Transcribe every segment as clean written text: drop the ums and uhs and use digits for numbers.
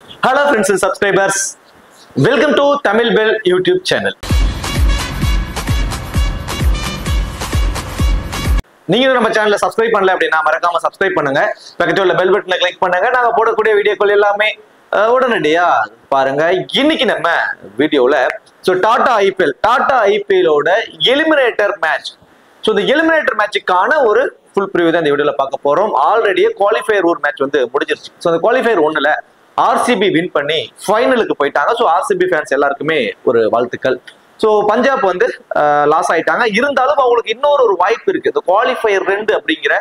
Hello friends and subscribers, welcome to Tamil Bell YouTube channel. நீங்க நம்ம சேனலை subscribe பண்ணல அப்படின்னா மறக்காம சப்ஸ்கிரைப் பண்ணுங்க. பக்கத்துல உள்ள பெல் பட்டனை கிளிக் பண்ணுங்க. நாங்க போடக்கூடிய வீடியோக்கள் எல்லாமே உடனடியா பாருங்க. இன்னைக்கு நம்ம வீடியோல டாடா ஐபிஎலோட எலிமினேட்டர் மேட்ச். இந்த எலிமினேட்டர் மேட்சுக்கான ஒரு ஃபுல் ப்ரிவியூ தான் இந்த வீடியோல பார்க்க போறோம். ஆல்ரெடி குவாலிஃபயர் ஒரு மேட்ச் வந்து முடிஞ்சிருச்சு. அந்த குவாலிஃபயர் 1ல ஆர்சிபி வின் பண்ணி ஃபைனலுக்கு போயிட்டாங்க. ஆர்சிபி ஃபேன்ஸ் எல்லாருக்குமே ஒரு வாழ்த்துக்கள். பஞ்சாப் வந்து லாஸ் ஆயிட்டாங்க. இருந்தாலும் அவங்களுக்கு இன்னொரு வாய்ப்பு இருக்கு. இந்த குவாலிஃபயர் 2 அப்படிங்கிற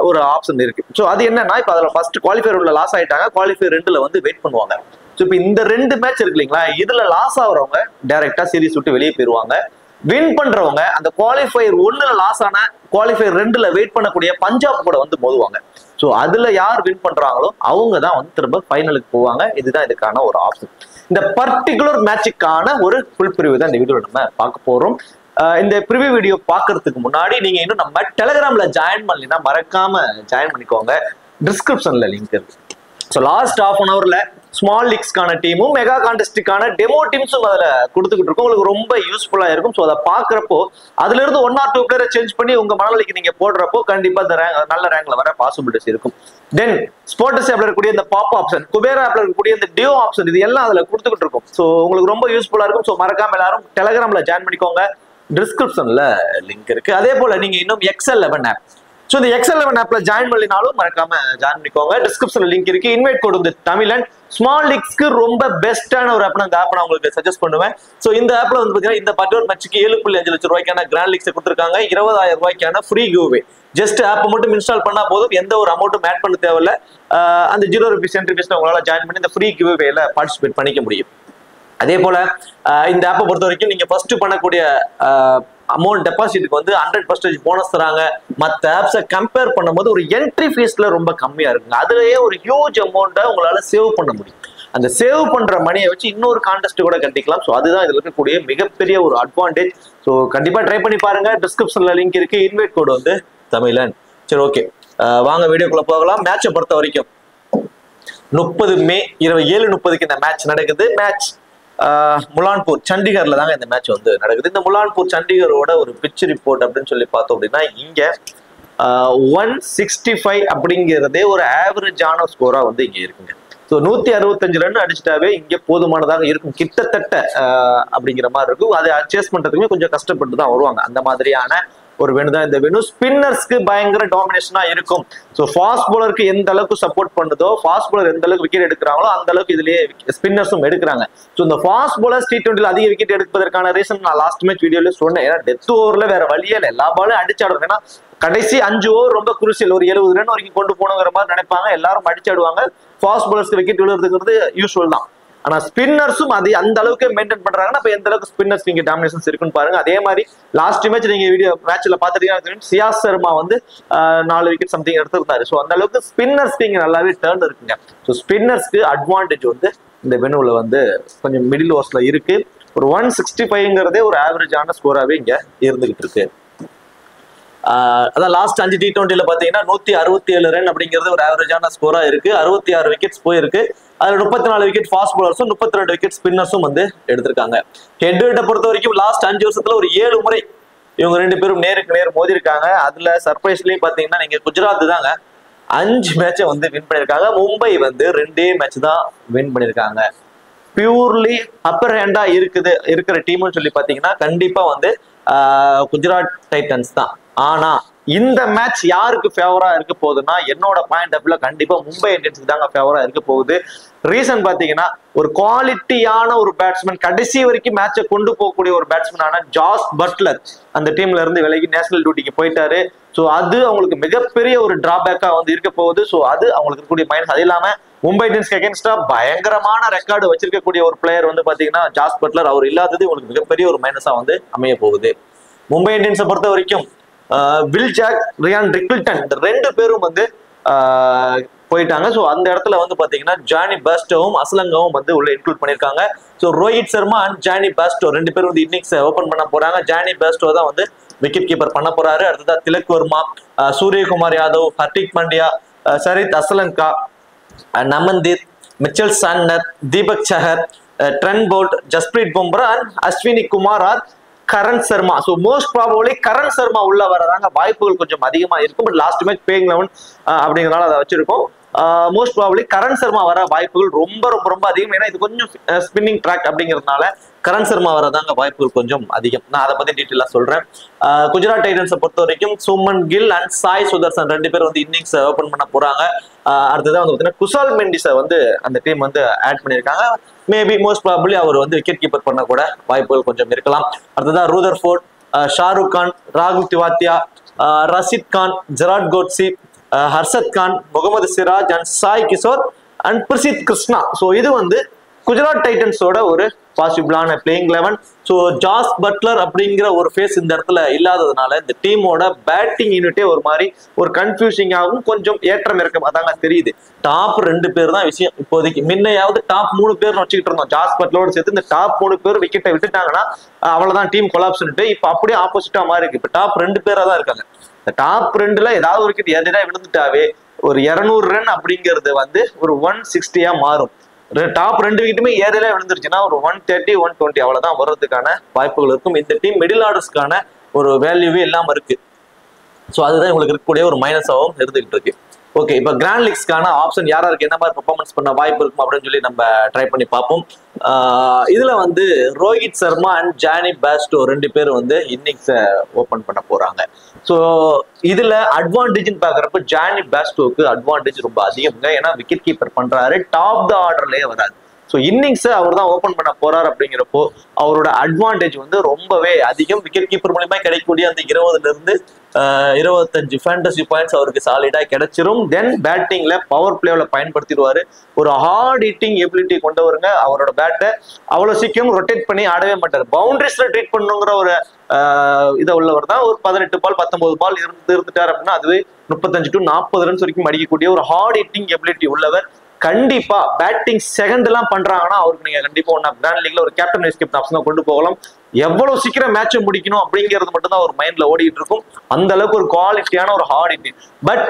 ஒரு ஆப்ஷன் இருக்கு. அது என்னன்னா, இப்ப அதுல ஃபர்ஸ்ட் குவாலிஃபயர் உள்ள லாஸ் ஆயிட்டாங்க. குவாலிஃபயர் 2ல வந்து வெயிட் பண்ணுவாங்க. இப்ப இந்த 2 மேட்ச் இருக்கு இல்லைங்களா, இதுல லாஸ் ஆகுறவங்க டைரக்டா சீரிஸ் விட்டு வெளியே போயிருவாங்க. வின் பண்றவங்க அந்த குவாலிஃபயர் 1ல லாஸ் ஆன குவாலிஃபயர் 2ல வெயிட் பண்ணக்கூடிய பஞ்சாப் கூட வந்து மோதுவாங்க. அதுல யார் வின் பண்றாங்களோ அவங்க தான் வந்து திரும்ப ஃபைனலுக்கு போவாங்க. இதுதான் இதுக்கான ஒரு ஆப்ஷன். இந்த பர்டிகுலர் மேட்சுக்கான ஒரு ஃபுல் ப்ரிவியூ தான் இந்த வீடியோல நம்ம பார்க்க போறோம். இந்த ப்ரிவியூ வீடியோ பாக்குறதுக்கு முன்னாடி நீங்க இன்னும் நம்ம டெலிகிராம்ல ஜாயின் பண்ணலைன்னா மறக்காம ஜாயின் பண்ணிக்கோங்க. டிஸ்கிரிப்ஷன்ல லிங்க் இருக்கு. லாஸ்ட் ஹாஃப் அன் ஹவர்ல ஸ்மால் லீக்ஸ்க்கான டீமும் மெகா கான்டெஸ்டுக்கான டெமோ டீம்ஸும் அதுல கொடுத்துக்கிட்டு இருக்கும். உங்களுக்கு ரொம்ப யூஸ்ஃபுல்லா இருக்கும். அதை பாக்குறப்போ அதுல இருந்து 1 or 2 பிளேயரை சேஞ்ச் பண்ணி உங்க மனநிலைக்கு நீங்க போடுறப்போ கண்டிப்பா இந்த நல்ல ரேங்க்ல வர பாசிபிலிட்டிஸ் இருக்கும். தென் ஸ்போர்ட்ஸ் ஆப்ல இருக்கக்கூடிய இந்த பாப் ஆப்ஷன், குபேரா ஆப்ல இருக்கக்கூடிய இந்த டியோ ஆப்ஷன், இது எல்லாம் அதுல கொடுத்துக்கிட்டு இருக்கும். உங்களுக்கு ரொம்ப யூஸ்ஃபுல்லா இருக்கும். மறக்காம எல்லாரும் டெலிகிராம்ல ஜாயின் பண்ணிக்கோங்க. டிஸ்கிரிப்ஷன்ல லிங்க் இருக்கு. அதே போல நீங்க இன்னும் XL11 ஆப், இந்த XL11 ஆப்ல ஜாயின் பண்ணினாலும் மறக்காம ஜாயின் பண்ணிக்கோங்க. டிஸ்கிரிப்ஷன்ல லிங்க் இருக்கு. இன்வைட் கோட் வந்து தமிழன். ஸ்மால் லீக்ஸ்க்கு ரொம்ப பெஸ்டான ஒரு ஆப். இந்த ஆப் நான் உங்களுக்கு சஜஸ்ட் பண்ணுவேன். இந்த ஆப்ல வந்து பாத்தீங்கன்னா இந்த பர்டிகுலர் மேட்சுக்கு 7.5 லட்சம் ரூபாய்க்கான கிராண்ட் லீக்ஸ் கொடுத்துருக்காங்க. 20,000 ரூபாய்க்கான ஃப்ரீ கிவ்அவே. ஜஸ்ட் ஆப் மட்டும் இன்ஸ்டால் பண்ணா போதும். எந்த ஒரு அமௌண்ட்டும் ஆட் பண்ண தேவையில்ல. அந்த 0 rupees என்ட்ரி ஃபீஸ்ல உங்களால ஜாயின் பண்ணி இந்த ஃப்ரீ கிவ்அவேல பார்ட்டிசிபேட் பண்ணிக்க முடியும். அதே போல இந்த ஆப்பை பொறுத்த வரைக்கும் நீங்க ஃபர்ஸ்ட் பண்ணக்கூடிய அமௌண்ட் டெபாசிட்டுக்கு வந்து 100% போனஸ் தராங்க. மற்ற ஆப்ஸை கம்பேர் பண்ணும்போது ஒரு என்ட்ரி ஃபீஸ்ல ரொம்ப கம்மியா இருக்குங்க. அதுலயே ஒரு ஹியூஜ் அமௌண்ட்டை உங்களால சேவ் பண்ண முடியும். அந்த சேவ் பண்ற மணியை வச்சு இன்னொரு கான்டெஸ்ட் கூட கட்டிக்கலாம். அதுதான் இதுல இருக்கக்கூடிய மிகப்பெரிய ஒரு அட்வான்டேஜ். கண்டிப்பா ட்ரை பண்ணி பாருங்க. டிஸ்கிரிப்ஷன்ல லிங்க் இருக்கு. இன்வைட் கோட் வந்து தமிழன். சரி, ஓகே, வாங்க வீடியோக்குள்ள போகலாம். மேட்சை பொறுத்த வரைக்கும் 30 மே 7:30 இந்த மேட்ச் நடக்குது. மேட்ச் முலான்பூர் சண்டிகர்ல தாங்க இந்த மேட்ச் வந்து நடக்குது. இந்த முலான்பூர் சண்டிகரோட ஒரு பிட்ச் ரிப்போர்ட் அப்படின்னு சொல்லி பார்த்தோம் அப்படின்னா, இங்க 165 அப்படிங்கிறதே ஒரு ஆவரேஜான ஸ்கோரா வந்து இங்க இருக்குங்க. 165 ரன் அடிச்சுட்டாவே இங்க போதுமானதாக இருக்கும் கிட்டத்தட்ட அப்படிங்கிற மாதிரி இருக்கும். அதை அட்ஜஸ்ட் பண்றதுக்குமே கொஞ்சம் கஷ்டப்பட்டு தான் வருவாங்க. அந்த மாதிரியான ஒரு வெனு தான் இந்த வெனு. ஸ்பின்னர்ஸ்க்கு பயங்கர டாமினேஷனா இருக்கும். ஃபாஸ்ட் பவுலருக்கு எந்த அளவுக்கு சப்போர்ட் பண்ணுதோ, ஃபாஸ்ட் பவுலர் எந்த அளவுக்கு விக்கெட் எடுக்கிறாங்களோ அந்த அளவுக்கு இதுலயே ஸ்பின்னர்ஸும் எடுக்கிறாங்க. இந்த ஃபாஸ்ட் பவுலர்ஸ் T20 அதிக விக்கெட் எடுப்பதற்கான ரீசன் நான் லாஸ்ட் மேட்ச் வீடியோல சொன்னேன். ஏன்னா டெத் ஓவர்ல வேற வழியே இல்லை, எல்லா பாலும் அடிச்சாடுவாங்க. ஏன்னா கடைசி 5 ஓவர் ரொம்ப குருசியல். ஒரு 70 ரன் வரைக்கும் கொண்டு போகணுங்கிற மாதிரி நினைப்பாங்க. எல்லாரும் அடிச்சாடுவாங்க. ஃபாஸ்ட் பவுலர்ஸ்க்கு விக்கெட் விழுறதுங்கிறது யூஸ்வல் தான். ஆனா ஸ்பின்னர்ஸும் அது அந்த அளவுக்கு மெயின்டைன் பண்றாங்கன்னா அப்ப எந்த அளவுக்கு ஸ்பின்னர்ஸ் நீங்க டாமினேஷன்ஸ் இருக்குன்னு பாருங்க. அதே மாதிரி லாஸ்ட் மேட்ச் நீங்க வீடியோ மேட்ச்ல பாத்துட்டீங்கன்னா சியாஸ் சர்மா வந்து 4 விக்கெட் சம்திங் எடுத்திருந்தாரு. அந்த அளவுக்கு ஸ்பின்னர்ஸ்க்கு இங்க நல்லாவே டர்ன் இருக்குங்க. ஸ்பின்னர்ஸ்க்கு அட்வான்டேஜ் வந்து இந்த வெனுல வந்து கொஞ்சம் மிடில் ஓவர்ஸ்ல இருக்கு. ஒரு 165ங்கிறதே ஒரு ஆவரேஜான ஸ்கோராவே இங்க இருந்துகிட்டு இருக்கு. அதான் லாஸ்ட் 5 T20ல பாத்தீங்கன்னா 167 ரன் அப்படிங்கிறது ஒரு ஆவரேஜான ஸ்கோரா இருக்கு. 66 விக்கெட்ஸ் போயிருக்கு. அதுல 34 விக்கெட் ஃபாஸ்ட் பவுலர்ஸும் 32 விக்கெட் ஸ்பின்னர்ஸும் வந்து எடுத்திருக்காங்க. ஹெட் பொறுத்த வரைக்கும் லாஸ்ட் 5 வருஷத்துல ஒரு 7 முறை இவங்க 2 பேரும் நேருக்கு நேர் மோதி இருக்காங்க. அதுல சர்ப்ரைஸ்லயும் பாத்தீங்கன்னா நீங்க குஜராத் தாங்க 5 மேட்சை வந்து வின் பண்ணிருக்காங்க. மும்பை வந்து 2 மேட்ச் தான் வின் பண்ணிருக்காங்க. பியூர்லி அப்பர் ஹேண்டா இருக்கிற டீம்னு சொல்லி பாத்தீங்கன்னா கண்டிப்பா வந்து குஜராத் டைட்டன்ஸ் தான். ஆனா இந்த மேட்ச் யாருக்கு ஃபேவரா இருக்க போகுதுன்னா, என்னோட பாயிண்ட் ஆஃப் வியூல கண்டிப்பா மும்பை இந்தியன்ஸ்க்கு தாங்க ஃபேவரா இருக்க போகுது. ரீசன் பாத்தீங்கன்னா ஒரு குவாலிட்டியான ஒரு பேட்ஸ்மேன், கடைசி வரைக்கும் மேட்சை கொண்டு போகக்கூடிய ஒரு பேட்ஸ்மேனான ஜாஸ் பட்லர் அந்த டீம்ல இருந்து விலகி நேஷனல் டியூட்டிக்கு போயிட்டாரு. அது அவங்களுக்கு மிகப்பெரிய ஒரு டிராபேக்கா வந்து இருக்க போகுது. அது அவங்களுக்கு இருக்கக்கூடிய மைனஸ். அது இல்லாம மும்பை இந்தியன்ஸ்க்கு அகேன்ஸ்டா பயங்கரமான ரெக்கார்டு வச்சிருக்கக்கூடிய ஒரு பிளேயர் வந்து பாத்தீங்கன்னா ஜாஸ் பட்லர். அவர் இல்லாதது உங்களுக்கு மிகப்பெரிய ஒரு மைனஸா வந்து அமைய போகுது. மும்பை இந்தியன்ஸை பொறுத்த வரைக்கும் வில் ஜாக், ரியான் ரிக்கிள்டன் இந்த 2 பேரும் வந்து போயிட்டாங்க. அந்த இடத்துல வந்து பாத்தீங்கன்னா ஜானி பேஸ்டோவும் அஸ்லங்காவும் வந்து உள்ள இன்க்ளூட் பண்ணிருக்காங்க. Rohit Sharma and Johnny Bairstow 2 பேரும் வந்து இன்னிங்ஸ் ஓபன் பண்ண போறாங்க. ஜானி பேஸ்டோ தான் வந்து விக்கெட் கீப்பர் பண்ண போறாரு. அடுத்ததா Tilak Varma, Suryakumar Yadav, Hardik Pandya, Charith Asalanka, Namandeep, Mitchell Santner, Deepak Chahar, Trent Boult, Jasprit Bumrah and Ashwani Kumar or Karan Sharma. So most probably Karan Sharma உள்ள வரதாங்க வாய்ப்புகள் கொஞ்சம் அதிகமா இருக்கும். பட் லாஸ்ட் மேட்ச் பேயிங் 11 அப்படிங்கிறனால அதை வச்சிருக்கோம். மோஸ்ட் ப்ராபபிலி கரண் சர்மா வர வாய்ப்புகள் ரொம்ப ரொம்ப ரொம்ப அதிகம். ஏன்னா இது கொஞ்சம் ஸ்பின்னிங் ட்ராக் அப்படிங்கிறதுனால கரண் சர்மா வரதாங்க வாய்ப்புகள் கொஞ்சம் அதிகம். நான் அதை பத்தி டீட்டெயிலா சொல்றேன். குஜராத் டைட்டன்ஸை பொறுத்த வரைக்கும் சுமன் கில் அண்ட் சாய் சுதர்சன் 2 பேர் வந்து இன்னிங்ஸ் ஓபன் பண்ண போறாங்க. அடுத்ததான் வந்து பார்த்தீங்கன்னா குசால் மெண்டிஸை வந்து அந்த டீம் வந்து ஆட் பண்ணியிருக்காங்க. மேபி மோஸ்ட் ப்ராபபிலி அவர் வந்து விக்கெட் கீப்பர் பண்ண கூட வாய்ப்புகள் கொஞ்சம் இருக்கலாம். அடுத்ததான் ரூதர்ஃபோர்ட், ஷாருக் கான், ராகுல் Tewatia, Rashid Khan, Gerald Coetzee, Arshad Khan, Mohammed Siraj and Sai Kishore and Prasidh Krishna. So இது வந்து குஜராத் டைட்டன்ஸோட ஒரு பாசிபிளான பிளேயிங் 11. ஸோ ஜாஸ் பட்லர் அப்படிங்கிற ஒரு ஃபேஸ் இந்த இடத்துல இல்லாததுனால இந்த டீமோட பேட்டிங் யூனிட்டே ஒரு மாதிரி ஒரு கன்ஃபியூசிங்காகவும் கொஞ்சம் ஏற்றம் இறக்கம் அதாங்க தெரியுது. டாப் 2 பேர் தான் விஷயம் இப்போதைக்கு. முன்னையாவது டாப் 3 பேர் வச்சுக்கிட்டு இருந்தோம். ஜாஸ் பட்லரோட சேர்த்து இந்த டாப் 3 பேர் விக்கெட்டை விட்டுட்டாங்கன்னா அவ்வளவுதான் டீம் கொலாப்ஸ்னுட்டு. இப்போ அப்படியே ஆப்போசிட்டா மாதிரி இருக்கு. இப்போ டாப் 2 பேரா தான் இருக்காங்க. இந்த டாப் 2ல ஏதாவது ஒரு விக்கெட் எதிரா விழுந்துட்டாவே ஒரு 200 ரன் அப்படிங்கிறது வந்து ஒரு 160 மாறும். டாப் 2 விக்கெட்டுமே ஏரியால விழுந்துருச்சுன்னா ஒரு 130, 120 அவ்வளவுதான் வர்றதுக்கான வாய்ப்புகள் இருக்கும். இந்த டீம் மிடில் ஆர்டர்ஸ்க்கான ஒரு வேல்யூவே இல்லாம இருக்கு. ஸோ அதுதான் உங்களுக்கு இருக்கக்கூடிய ஒரு மைனஸாகவும் இருந்துகிட்டு இருக்கு. ஓகே, இப்போ கிராண்ட் லீக்ஸ்க்கான ஆப்ஷன் யாராருக்கு என்ன மாதிரி பெர்ஃபார்மன்ஸ் பண்ண வாய்ப்பு இருக்கும் அப்படின்னு சொல்லி நம்ம ட்ரை பண்ணி பார்ப்போம். இதுல வந்து Rohit Sharma and Johnny Bairstow 2 பேர் வந்து இன்னிங்ஸை ஓபன் பண்ண போறாங்க. ஸோ இதுல அட்வான்டேஜ்னு பாக்குறப்ப ஜானி பேஸ்டோக்கு அட்வான்டேஜ் ரொம்ப அதிகம்ங்க. ஏன்னா விக்கெட் கீப்பர் பண்றாரு, டாப் த ஆர்டர்லயே வராது. ஸோ இன்னிங்ஸை அவர் தான் ஓப்பன் பண்ண போறாரு அப்படிங்கிறப்போ அவரோட அட்வான்டேஜ் வந்து ரொம்பவே அதிகம். விக்கெட் கீப்பர் மூலமா கிடைக்கக்கூடிய அந்த 20ல இருந்து 25 ஃபேண்டசி பாயிண்ட்ஸ் அவருக்கு சாலிடா கிடைச்சிரும். தென் பேட்டிங்ல பவர் பிளேவில் பயன்படுத்திடுவாரு. ஒரு ஹார்ட் ஹிட்டிங் எபிலிட்டி கொண்டவருங்க. அவரோட பேட்டை அவ்வளவு சீக்கிரம் ரொட்டேட் பண்ணி ஆடவே மாட்டார். பவுண்டரிஸ்ல ட்ரீட் பண்ணுங்கிற ஒரு இதை உள்ளவர் தான். ஒரு 18 பால் 19 பால் இருந்துட்டார் அப்படின்னா அதுவே 35 to 40 ரன்ஸ் வரைக்கும் அடிக்கக்கூடிய ஒரு ஹார்ட் ஹிட்டிங் எபிலிட்டி உள்ளவர். கண்டிப்பா பேட்டிங் செகண்ட் எல்லாம் பண்றாங்கன்னா அவருக்கு நீங்க கண்டிப்பா ஒன்னா கிராண்ட் லீக்ல ஒரு கேப்டன் வைஸ் கேப்டன் ஆப்ஷன் கொண்டு போகலாம். எவ்வளவு சீக்கிரம் மேட்சை முடிக்கணும் அப்படிங்கிறது மட்டும் தான் ஒரு மைண்ட்ல ஓடிட்டு இருக்கும். அந்த அளவுக்கு ஒரு குவாலிட்டியான ஒரு ஹார்ட் ஹிட்டிங். பட்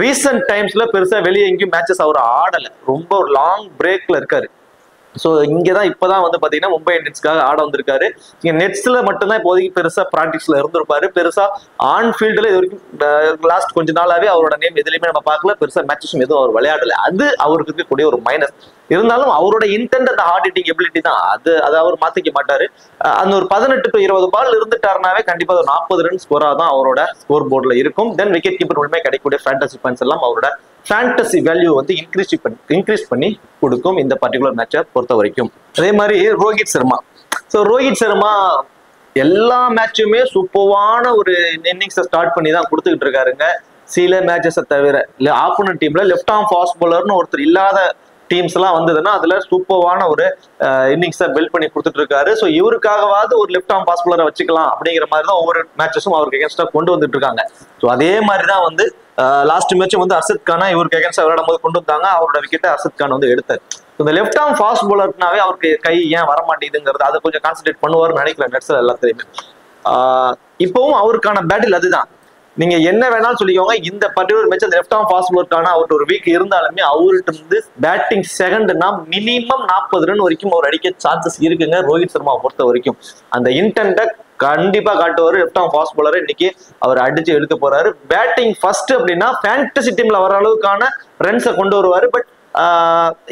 ரீசெண்ட் டைம்ஸ்ல பெருசா வெளியே எங்கேயும் மேட்சஸ் அவர் ஆடல. ரொம்ப ஒரு லாங் பிரேக்ல இருக்காரு. ஸோ இங்கதான் இப்பதான் வந்து பாத்தீங்கன்னா மும்பை இந்தியன்ஸ்க்காக ஆட வந்திருக்காரு. இங்க நெட்ஸ்ல மட்டும்தான் இப்போதைக்கு பெருசா பிராக்டிஸ்ல இருந்திருப்பாரு. பெருசா ஆன் ஃபீல்டுல இது வரைக்கும் லாஸ்ட் கொஞ்ச நாளாவே அவரோட நேம் எதுலையுமே நம்ம பார்க்கல. பெருசா மேட்சஸும் எதுவும் அவர் விளையாடல. அது அவருக்கு இருக்கக்கூடிய ஒரு மைனஸ். இருந்தாலும் அவரோட இன்டென்ட் அந்த ஹார்ட் ஹிட்டிங் எபிலிட்டி தான். அது அவர் மாத்திக்க மாட்டாரு. அந்த ஒரு 18 to 20 பால் இருந்துட்டாருனாவே கண்டிப்பா ஒரு 40 ரன் ஸ்கோரா தான் அவரோட ஸ்கோர் போர்ட்ல இருக்கும். தென் விக்கெட் கீப்பர் மூலமே கிடைக்கக்கூடிய ஃபேண்டசி பாயிண்ட்ஸ் எல்லாம் அவரோட ஃபேண்டசி வேல்யூ வந்து இன்க்ரீஸ் பண்ணி கொடுக்கும் இந்த பர்டிகுலர் மேட்சை பொறுத்த வரைக்கும். அதே மாதிரி ரோஹித் சர்மா. ஸோ ரோஹித் சர்மா எல்லா மேட்சுமே சூப்பரான ஒரு இன்னிங்ஸை ஸ்டார்ட் பண்ணி தான் கொடுத்துக்கிட்டு இருக்காருங்க. சில மேட்சஸை தவிர ஆப்போனன்ட் டீம்ல லெஃப்ட் ஆர்ம் ஃபாஸ்ட் பவுலர்னு ஒருத்தர் இல்லாத டீம்ஸ் எல்லாம் வந்ததுன்னா அதுல சூப்பரான ஒரு இன்னிங்ஸை பில்ட் பண்ணி கொடுத்துட்டு இருக்காரு. ஸோ இவருக்காகவாவது ஒரு லெஃப்ட் ஆர்ம் ஃபாஸ்ட் பவுலரை வச்சுக்கலாம் அப்படிங்கிற மாதிரி தான் ஒவ்வொரு மேட்சஸும் அவருக்கு எகென்ஸ்டா கொண்டு வந்துட்டு இருக்காங்க. ஸோ அதே மாதிரி தான் வந்து லாஸ்ட் மேட்சும் வந்து ஹர்ஷத் கானை இவருக்கு எகென்ஸ்டா விளையாடும் போது கொண்டு வந்தாங்க. அவரோட விக்கெட்டை ஹர்ஷத் கான் வந்து எடுத்தார். இந்த லெஃப்ட் ஆர்ம் ஃபாஸ்ட் பவுலர்னாவே அவருக்கு கை ஏன் வர மாட்டேங்குதுங்கிறது அதை கொஞ்சம் கான்சென்ட்ரேட் பண்ணுவார்னு நினைக்கிறேன் நெட்ஸ்ல எல்லாத்தையுமே. இப்பவும் அவருக்கான பேட்டில் அதுதான். நீங்க என்ன வேணாலும் சொல்லிக்கோங்க. இந்த பர்டிகுலர் மேட்ச் அந்த லெஃப்ட் ஆர்ம் ஃபாஸ்ட் பவுலருக்கான அவர்கிட்ட ஒரு வீக் இருந்தாலுமே அவர்கிட்ட இருந்து பேட்டிங் செகண்ட்னா மினிமம் 40 ரன் வரைக்கும் அவர் அடிக்க சான்சஸ் இருக்குங்க. ரோஹித் சர்மா பொறுத்த வரைக்கும் அந்த இன்டென்ட்டை கண்டிப்பா காட்டுவாரு. லெஃப்ட் ஆர்ம் ஃபாஸ்ட் பவுலர் இன்னைக்கு அவர் அடிச்சு எடுக்க போறாரு. பேட்டிங் ஃபர்ஸ்ட் அப்படின்னா ஃபேண்டசி டீம்ல வர அளவுக்கான ரன்ஸை கொண்டு வருவாரு. பட்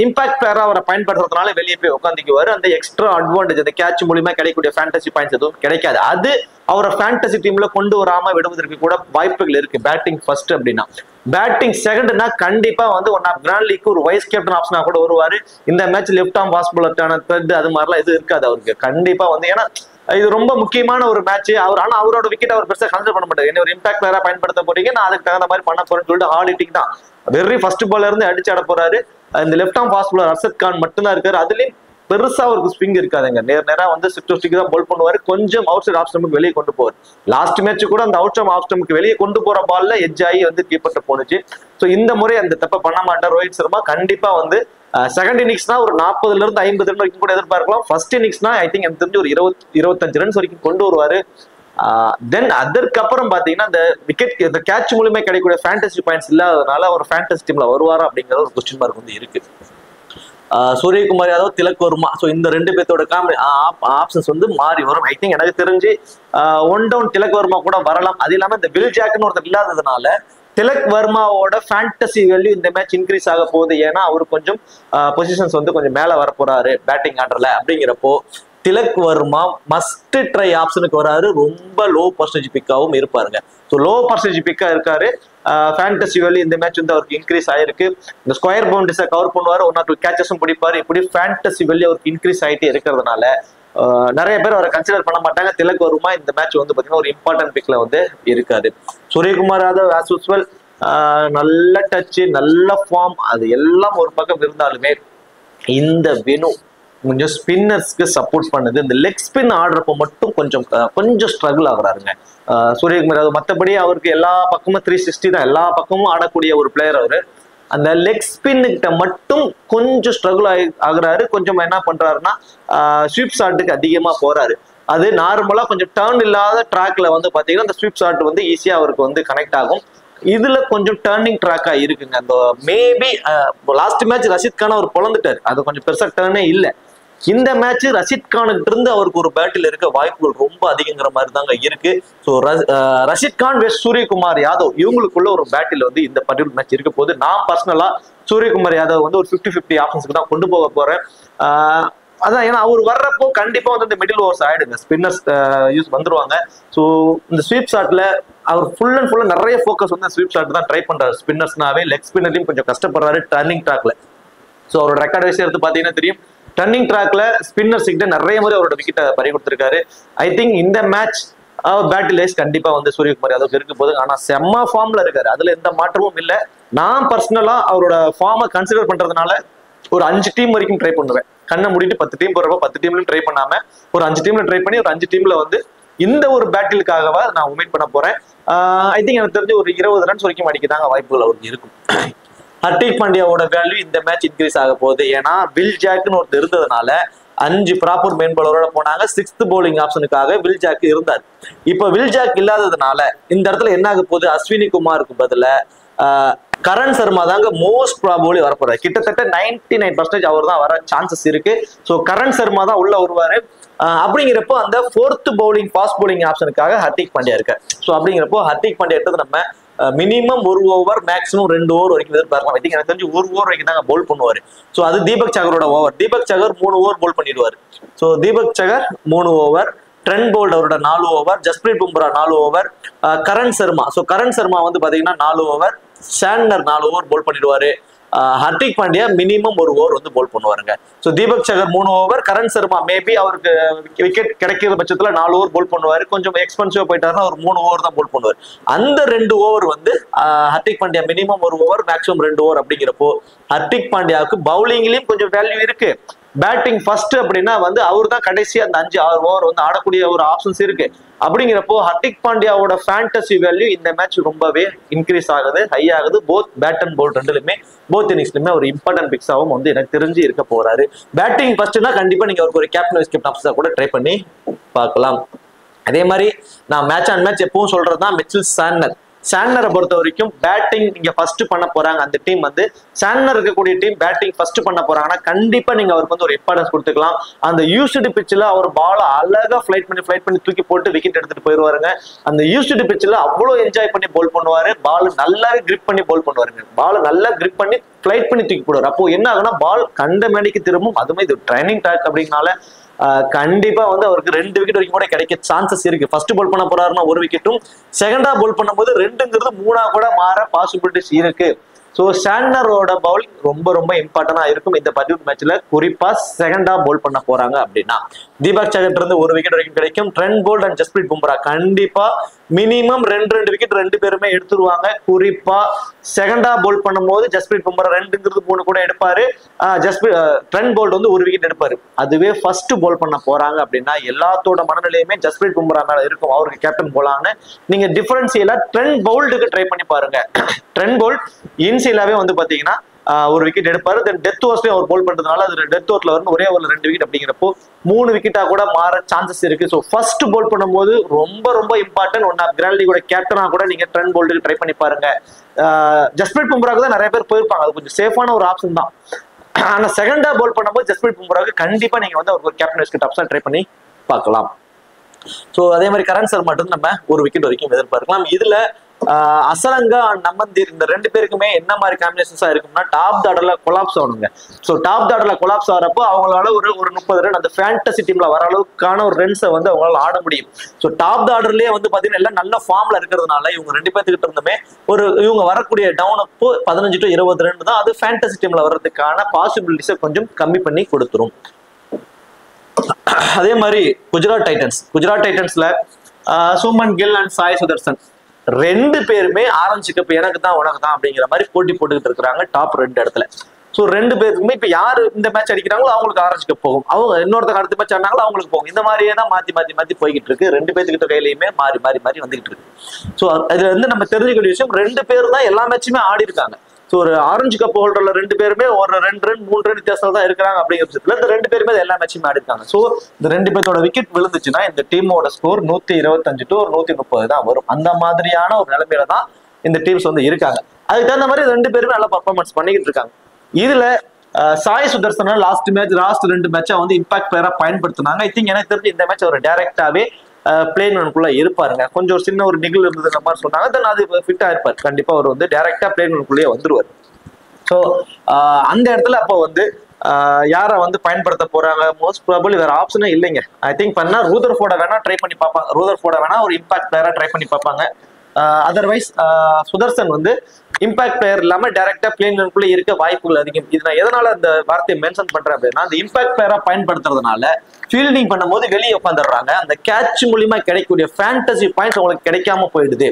இம்பாக்ட் பிளேயரா அவரை பயன்படுத்துறதுனால வெளியே போய் உட்காந்துக்குவாரு. அந்த எக்ஸ்ட்ரா அட்வான்டேஜ் அந்த கேட்ச் மூலியமா கிடைக்கக்கூடிய ஃபேண்டசி பாயிண்ட்ஸ் எதுவும் கிடைக்காது. அது அவரை ஃபேண்டசி டீம்ல கொண்டு வராம விடுவதற்கு கூட வாய்ப்புகள் இருக்கு. பேட்டிங் ஃபர்ஸ்ட் அப்படின்னா பேட்டிங் செகண்ட்னா கண்டிப்பா வந்து ஒன் ஆஃப் கிராண்ட் லீக் ஒரு வைஸ் கேப்டன் ஆப்ஷனா கூட வருவாரு. இந்த மேட்ச் லெஃப்ட் ஆர்ம் ஃபாஸ்ட் பவுலருக்கான த்ரெட் அது மாதிரிலாம் எதுவும் இருக்காது அவருக்கு. கண்டிப்பா வந்து ஏன்னா இது ரொம்ப முக்கியமான ஒரு மேட்ச். ஆனா அவரோட விக்கெட் அவர் பெருசா கன்சிடர் பண்ண மாட்டாரு. என்ன ஒரு இம்பாக்ட் பிளேயரா பயன்படுத்த போறீங்க, நான் அதுக்கு தகுந்த மாதிரி பண்ண போறேன்னு சொல்லிட்டு ஹார்ட் ஹிட்டிங் தான் வெரி ஃபர்ஸ்ட் பால்ல இருந்து அடிச்சு ஆட போறாரு. இந்த left arm fast bowler Arshad Khan மட்டும்தான் இருக்காரு. அதுலயும் பெருசா அவருக்கு ஸ்விங் இருக்காதுங்க. நேரா வந்து ஸ்டிக் தான் பால் பண்ணுவாரு. கொஞ்சம் அவுட் சைட் ஆஃப் ஸ்டம்புக்கு வெளியே கொண்டு போவார். லாஸ்ட் மேட்ச் கூட அந்த அவுட் சைட் ஆஃப் ஸ்டம்புக்கு வெளியே கொண்டு போற பால்ல எட்ஜ் ஆகி வந்து கீப்பர்ட்ட போனுச்சு. ஸோ இந்த முறை அந்த தப்பை பண்ண மாட்டார் ரோஹித் சர்மா. கண்டிப்பா வந்து செகண்ட் இன்னிங்ஸ்னா ஒரு 40ல இருந்து 50 ரன் வரைக்கும் கூட எதிர்பார்க்கலாம். ஃபர்ஸ்ட் இன்னிங்ஸ்னா ஐ திங்க் எனக்கு தெரிஞ்சு ஒரு 20-25 ரன்ஸ் வரைக்கும் கொண்டு வருவாரு. தென் அதற்கப்புறம் பாத்தீங்கன்னா இந்த விக்கெட் இந்த கேட்ச் மூலமே கிடைக்கக்கூடிய ஃபேண்டசி பாயிண்ட்ஸ் இல்லாததுனால ஒரு ஃபேண்டசி டீம்ல வருவாரா அப்படிங்கிற ஒரு கொஸ்டின் மார்க் வந்து இருக்கு. சூரியகுமார் யாதவ், திலக் வர்மா. ஸோ இந்த ரெண்டு பேர்த்தோட ஆப்ஷன்ஸ் வந்து மாறி வரும். ஐ திங்க் எனக்கு தெரிஞ்சு ஒன் டவுன் திலக் வர்மா கூட வரலாம். அது இல்லாம இந்த வில் ஜாக்னு ஒருத்தர் இல்லாததுனால திலக் வர்மாவோட ஃபேண்டசி வேல்யூ இந்த மேட்ச் இன்க்ரீஸ் ஆக போகுது. ஏன்னா அவரு கொஞ்சம் பொசிஷன்ஸ் வந்து கொஞ்சம் மேல வர போறாரு பேட்டிங் ஆர்டர்ல. அப்படிங்கிறப்போ திலக் வர்மா மஸ்ட் ட்ரை ஆப்ஷனுக்கு வராரு. ரொம்ப லோ பர்சன்டேஜ் பிக்காவும் இருப்பாருங்க. ஸோ லோ பர்சன்டேஜ் பிக்கா இருக்காரு. ஃபேண்டசி வேல்யூ இந்த மேட்ச் வந்து அவருக்கு இன்க்ரீஸ் ஆயிருக்கு. இந்த ஸ்கொயர் பவுண்டரிஸை கவர் பண்ணுவாரு, 1 or 2 கேச்சஸும் பிடிப்பாரு. இப்படி ஃபேண்டசி வேல்யூ அவருக்கு இன்க்ரீஸ் ஆகிட்டே இருக்கிறதுனால நிறைய பேர் அவரை கன்சிடர் பண்ண மாட்டாங்க. திலக் வர்மா இந்த மேட்ச் வந்து பாத்தீங்கன்னா ஒரு இம்பார்ட்டன்ட் பிக்ல வந்து இருக்காது. சூரியகுமார் யாதவ் ஆஸ் யூஸ்வல் நல்ல டச், நல்ல ஃபார்ம், அது எல்லாம் ஒரு பக்கம் இருந்தாலுமே இந்த வெனு கொஞ்சம் ஸ்பின்னர்ஸ்க்கு சப்போர்ட் பண்ணுது. இந்த லெக் ஸ்பின் ஆடுறப்ப மட்டும் கொஞ்சம் ஸ்ட்ரகிள் ஆகுறாருங்க சூரியகுமார் யாதவ். மற்றபடி அவருக்கு எல்லா பக்கமும் 360 தான், எல்லா பக்கமும் ஆடக்கூடிய ஒரு பிளேயர் அவரு. அந்த லெக் ஸ்பின்கிட்ட மட்டும் கொஞ்சம் ஸ்ட்ரகிள் ஆகுறாரு. கொஞ்சம் என்ன பண்றாருன்னா ஸ்வீப் ஷாட்டுக்கு அதிகமா போறாரு. அது நார்மலா கொஞ்சம் டர்ன் இல்லாத ட்ராக்ல வந்து பாத்தீங்கன்னா அந்த ஸ்வீப் ஷாட் வந்து ஈஸியா அவருக்கு வந்து கனெக்ட் ஆகும். இதுல கொஞ்சம் டர்னிங் ட்ராக்கா இருக்குங்க. அந்த maybe last match Rashid Khan அவர் பொழந்துட்டாரு, அது கொஞ்சம் பெருசா டர்னே இல்லை. இந்த மேட்ச் ரஷித் கானுக்கு இருந்து அவருக்கு ஒரு பேட்டில் இருக்க வாய்ப்புகள் ரொம்ப அதிகங்கிற மாதிரி தாங்க இருக்கு. ஸோ ரஷித் கான் வெஸ் சூரியகுமார் யாதவ் இவங்களுக்குள்ள ஒரு பேட்டில் வந்து இந்த பர்டிகுலர் மேட்ச் இருக்க போது. நான் பர்சனலா சூரியகுமார் யாதவ் வந்து ஒரு 50-50 ஆப்ஷன்ஸ்க்கு தான் கொண்டு போக போறேன். அதான் ஏன்னா அவர் வர்றப்போ கண்டிப்பா வந்து இந்த மிடில் ஓவர்ஸ் ஆயிடுங்க, ஸ்பின்னர்ஸ் யூஸ் வந்துருவாங்க. ஸோ இந்த ஸ்வீப் ஷாட்ல அவர் ஃபுல் அண்ட் ஃபுல்லா நிறைய ஃபோக்கஸ் வந்து ஸ்வீப் ஷாட் தான் ட்ரை பண்றாரு. ஸ்பின்னர்ஸ்னாவே லெக் ஸ்பின்னர்லையும் கொஞ்சம் கஷ்டப்படுறாரு டர்னிங் ட்ராக்ல. ஸோ அவரோட ரெக்கார்ட் வைஸ் எடுத்து பாத்தீங்கன்னா தெரியும், டர்னிங் ட்ராக்ல ஸ்பின்னர்ஸ் கிட்ட நிறைய முறை அவரோட விக்கெட்டை பறி கொடுத்திருக்காரு. ஐ திங்க் இந்த மேட்ச் பேட்டில் வைஸ் கண்டிப்பா வந்து சூரியகுமார் யாதவ் இருக்க போது. ஆனா செம்ம ஃபார்ம்ல இருக்காரு, அதுல எந்த மாற்றமும் இல்லை. நான் பர்சனலா அவரோட ஃபார்மை கன்சிடர் பண்றதுனால ஒரு 5 டீம் வரைக்கும் ட்ரை பண்ணுவேன். கண்ணை மூடிட்டு 10 டீம் போறப்ப 10 டீம்லயும் ட்ரை பண்ணாம ஒரு 5 டீம்ல ட்ரை பண்ணி ஒரு 5 டீம்ல வந்து இந்த ஒரு பேட்டிலுக்காகவா நான் உமேட் பண்ண போறேன். ஐ திங்க் எனக்கு தெரிஞ்சு ஒரு 20 ரன்ஸ் வரைக்கும் அடிக்கதாங்க வாய்ப்புகள் அவருக்கு இருக்கும். ஹர்திக் பாண்டியாவோட வேல்யூ இந்த மேட்ச் இன்க்ரீஸ் ஆக போகுது. ஏன்னா வில் ஜாக்னு ஒருத்தர் இருந்ததுனால 5 ப்ராப்பர் மெயின் பவுலரோட போனாங்க. 6th பவுலிங் ஆப்ஷனுக்காக வில் ஜாக் இருந்தார். இப்ப வில் ஜாக் இல்லாததுனால இந்த இடத்துல என்ன ஆக போகுது, அஸ்வினி குமாருக்கு பதில கரண் சர்மா தாங்க மோஸ்ட் ப்ராபபிலி வரப்போறாரு. கிட்டத்தட்ட 99% அவர் தான் வர சான்சஸ் இருக்கு. ஸோ கரண் சர்மா தான் உள்ள வருவாரு. அப்படிங்கிறப்போ அந்த 4th பவுலிங் ஃபாஸ்ட் பவுலிங் ஆப்ஷனுக்காக ஹர்திக் பாண்டியா இருக்கு. ஸோ அப்படிங்கிறப்போ ஹர்திக் பாண்டியா எடுத்தது நம்ம மினிமம் 1 ஓவர் மேக்ஸிமம் 2 ஓவர் வரைக்கும் எதிர்பார்க்கலாம். எனக்கு தெரிஞ்சு 1 ஓவர் வரைக்கும் தாங்க பவுல் பண்ணுவாரு. ஸோ அது தீபக் சகரோட ஓவர். தீபக் சகர் 3 ஓவர் பவுல் பண்ணிடுவாரு. ஸோ தீபக் சகர் 3 ஓவர், ட்ரெண்ட் போல்ட் அவரோட 4 over, Jasprit Bumrah 4 over, Karan Sharma. So Karan Sharma வந்து பாத்தீங்கன்னா 4 ஓவர், சாண்டர் 4 ஓவர் பவுல் பண்ணிடுவாரு. ஹர்திக் பாண்டியா மினிமம் 1 ஓவர் வந்து பவுல் பண்ணுவாருங்க. ஸோ தீபக் சகர் 3 ஓவர், கரண் சர்மா மேபி அவருக்கு விக்கெட் கிடைக்கிற பட்சத்துல 4 ஓவர் பவுல் பண்ணுவாரு. கொஞ்சம் எக்ஸ்பென்சிவா போயிட்டாருன்னா ஒரு 3 ஓவர் தான் பவுல் பண்ணுவார். அந்த 2 ஓவர் வந்து Hardik Pandya minimum 1 over maximum 2 over. அப்படிங்கிறப்போ ஹர்திக் பாண்டியாவுக்கு பவுலிங்லயும் கொஞ்சம் வேல்யூ இருக்கு. பேட்டிங் ஃபர்ஸ்ட் அப்படின்னா வந்து அவர் தான் கடைசி அந்த 5-6 ஓவர் வந்து ஆடக்கூடிய ஒரு ஆப்ஷன்ஸ் இருக்கு. அப்படிங்கிறப்போ ஹர்திக் பாண்டியாவோட ஃபேண்டசி வேல்யூ இந்த மேட்ச் ரொம்பவே இன்க்ரீஸ் ஆகுது, ஹை ஆகுது. போத் பேட் அண்ட் பவுல் ரெண்டுலுமே போத் இன்னிங்ஸ்லுமே ஒரு இம்பார்ட்டன்ட் பிக்ஸாவும் வந்து எனக்கு தெரிஞ்சு இருக்க போறாரு. பேட்டிங் ஃபர்ஸ்ட்னா கண்டிப்பா நீங்க அவருக்கு ஒரு கேப்டன் வைஸ் கேப்டன் ஆப்ஷனா கூட ட்ரை பண்ணி பார்க்கலாம். அதே மாதிரி நான் மேட்ச் ஆன் மேட்ச் எப்பவும் சொல்றதுதான் மிச்சல் சாண்டரை பொறுத்த வரைக்கும் பேட்டிங் நீங்க ஃபர்ஸ்ட் பண்ண போறாங்க. அந்த டீம் வந்து சாண்டர் இருக்கக்கூடிய டீம் பேட்டிங் ஃபர்ஸ்ட் பண்ண போறாங்கன்னா கண்டிப்பா நீங்க அவருக்கு வந்து ஒரு இம்பார்ட்டன்ஸ் கொடுத்துக்கலாம். அந்த யூஸ்டு பிச்சில் அவர் பால் அழகா ஃபிளைட் பண்ணி தூக்கி போட்டு விக்கெட் எடுத்துட்டு போயிருவாருங்க. அந்த யூஸ்டு பிச்சில் அவ்வளவு என்ஜாய் பண்ணி பவுல் பண்ணுவாரு. பால் நல்லாவே கிரிப் பண்ணி பவுல் பண்ணுவாருங்க. பால் நல்லா கிரிப் பண்ணி ஃபிளைட் பண்ணி தூக்கி போடுவார். அப்போ என்ன ஆகுனா பால் கண்ட மேடைக்கு திரும்பும். அதுவுமே இது ட்ரைனிங் டாக் அப்படின்னால கண்டிப்பா வந்து அவருக்கு 2 விக்கெட் வரைக்கும் கூட கிடைக்க சான்சஸ் இருக்கு. ஃபர்ஸ்ட் பவுல் பண்ண போறாருன்னா 1 விக்கெட்டும், செகண்டா பவுல் பண்ணும்போது 2ங்கிறது 3 கூட மாற பாசிபிலிட்டிஸ் இருக்கு. ஸோ சாண்டரோட பவுலிங் ரொம்ப இம்பார்ட்டன்டா இருக்கும் இந்த பர்டிகுலர் மேட்ச்ல. குறிப்பா செகண்டா பவுல் பண்ண போறாங்க அப்படின்னா தீபக் சகர் இருந்து 1 விக்கெட் வரைக்கும் கிடைக்கும். Trent Boult and Jasprit Bumrah கண்டிப்பா மினிமம் 2 விக்கெட் 2 பேருமே எடுத்துருவாங்க. குறிப்பா செகண்டா பவுல் பண்ணும்போது ஜஸ்பிரீத் பும்ரா 2ங்கிறது 3 கூட எடுப்பாரு. ட்ரெண்ட் போல்ட் வந்து 1 விக்கெட் எடுப்பாரு. அதுவே ஃபர்ஸ்ட் பவுல் பண்ண போறாங்க அப்படின்னா எல்லாத்தோட மனநிலையுமே ஜஸ்பிரீத் பும்ரா மேல இருக்கும். அவருக்கு கேப்டன் போலான்னு நீங்க டிஃபரன்சியலா ட்ரெண்ட் பவுல்டுக்கு ட்ரை பண்ணி பாருங்க. ட்ரெண்ட் போல்ட் இன்சியலாவே வந்து பாத்தீங்கன்னா 1 விக்கெட் எடுப்பாரு. தென் டெத் ஓவர்ஸ்லயும் அவர் போல் பண்றதுனால அது டெத் ஓவர்ல வந்து ஒரே ஓவர்ல 2 விக்கெட் அப்படிங்கிறப்போ 3 விக்கெட்டா கூட மாற சான்சஸ் இருக்கு. ஸோ ஃபர்ஸ்ட் போல் பண்ணும்போது ரொம்ப இம்பார்ட்டன்ட். ஒன் ஆஃப் கிராண்ட் லீகோட கேப்டனா கூட நீங்க ட்ரெண்ட் போல்டுக்கு ட்ரை பண்ணி பாருங்க. ஜஸ்பிரீத் பும்ராக்கு தான் நிறைய பேர் போயிருப்பாங்க. அது கொஞ்சம் சேஃபான ஒரு ஆப்ஷன் தான். ஆனா செகண்டா போல் பண்ணும்போது ஜஸ்பிரீத் பும்ராவுக்கு கண்டிப்பா நீங்க வந்து ஒரு கேப்டன் வைஸ் ஆப்ஷன் ட்ரை பண்ணி பார்க்கலாம். ஸோ அதே மாதிரி கரண் சர்மா மட்டும் நம்ம ஒரு விக்கெட் வரைக்கும் எதிர்பார்க்கலாம். இதுல அசலங்கா அண்ட் நமந்தீர் இந்த ரெண்டு பேருக்குமே என்ன மாதிரி காம்பினேஷன்ஸா இருக்கும்னா டாப் ஆர்டர்ல கொலாப்ஸ் ஆகணுங்க. ஸோ டாப் ஆர்டர்ல கொலாப்ஸ் ஆகிறப்போ அவங்களால ஒரு 30 ரன் அந்த ஃபேண்டசி டீம்ல வர அளவுக்கான ஒரு ரன்ஸை வந்து அவங்களால ஆட முடியும். ஸோ டாப் ஆர்டர்லயே வந்து பாத்தீங்கன்னா எல்லாம் நல்ல ஃபார்ம்ல இருக்கிறதுனால இவங்க ரெண்டு பேர்த்துக்கிட்ட இருந்துமே இவங்க வரக்கூடிய டவுன் அப்போ 15 to 20 ரன் தான் அது ஃபேண்டசி டீம்ல வர்றதுக்கான பாசிபிலிட்டிஸை கொஞ்சம் கம்மி பண்ணி கொடுத்துரும். அதே மாதிரி குஜராத் டைட்டன்ஸ்ல சுமன் கில் அண்ட் சாய் சுதர்சன் ரெண்டு பேருமே ஆரஞ்சு கப் எனக்கு தான் உனக்கு தான் அப்படிங்கிற மாதிரி போட்டி போட்டுக்கிட்டு இருக்கிறாங்க டாப் 2 இடத்துல. ஸோ ரெண்டு பேருக்குமே இப்ப யாரு இந்த மேட்ச் அடிக்கிறாங்களோ அவங்களுக்கு ஆரஞ்சு கப் போகும், அவங்க இன்னொருத்தர் அடுத்த மேட்ச் ஆடினாங்களோ அவங்களுக்கு போகும். இந்த மாதிரியே தான் மாத்தி போய்கிட்டு இருக்கு. ரெண்டு பேர்த்துக்கிட்ட கையிலையுமே மாறி வந்துகிட்டு இருக்கு. ஸோ அதுல வந்து நம்ம தெரிஞ்சுக்கிற விஷயம் ரெண்டு பேர் தான் எல்லா மேட்சுமே ஆடி இருக்காங்க. ஸோ ஒரு ஆரஞ்சு கப் ஹோல்டர்ல ரெண்டு பேருமே ஒரு 2 ரன் 3 ரன் வித்தியாசம் தான் இருக்கிறாங்க அப்படிங்கிற பட்சத்துல இந்த ரெண்டு பேருமே எல்லா மேட்சுமே ஆடிருக்காங்க. ஸோ இந்த ரெண்டு பேரோட விக்கெட் விழுந்துச்சுன்னா இந்த டீமோட ஸ்கோர் 125 to 130 தான் வரும். அந்த மாதிரியான ஒரு நிலைமையில தான் இந்த டீம்ஸ் வந்து இருக்காங்க. அதுக்கு தகுந்த மாதிரி ரெண்டு பேருமே நல்லா பர்ஃபார்மன்ஸ் பண்ணிக்கிட்டு இருக்காங்க. இதுல சாய் சுதர்சன லாஸ்ட் 2 மேட்சா வந்து இம்பாக்ட் பிளேயரா பயன்படுத்தினாங்க. ஐ திங்க் எனக்கு தெரிஞ்சு இந்த மேட்ச் அவர் டைரக்டாவே பிளேன்குள்ள இருப்பாருங்க. கொஞ்சம் ஒரு சின்ன ஒரு நிகழ் இருந்தது மாதிரி சொன்னாங்க. தென் அது ஃபிட்டா இருப்பார். கண்டிப்பா அவர் வந்து டைரக்டா பிளேன்குள்ளேயே வந்துருவார். ஸோ அந்த இடத்துல அப்போ வந்து யாரை வந்து பயன்படுத்த போறாங்க? மோஸ்ட் ப்ராபபிளி வேற ஆப்ஷனே இல்லைங்க. ஐ திங்க் பண்ணா ரூதர்ஃபோர்ட வேணா ட்ரை பண்ணி பார்ப்பாங்க. ரூதர்ஃபோர்ட வேணா ஒரு இம்பாக்ட் பிளேயரா ட்ரை பண்ணி பார்ப்பாங்க. அதர்வைஸ் சுதர்சன் வந்து இம்பாக்ட் பிளேயர் இல்லாம டைரக்டா பிளேன்குள்ள இருக்க வாய்ப்புகள் அதிகம். இது நான் எதனால அந்த வார்த்தையை மென்ஷன் பண்றேன் அப்படின்னா அந்த இம்பாக்ட் பிளேயரா பயன்படுத்துறதுனால ஃபீல்டிங் பண்ணும்போது வெளியே உட்காந்துடுறாங்க. அந்த கேட்ச் மூலியமா கிடைக்கக்கூடிய ஃபேண்டசி பாயிண்ட்ஸ் உங்களுக்கு கிடைக்காம போயிடுது.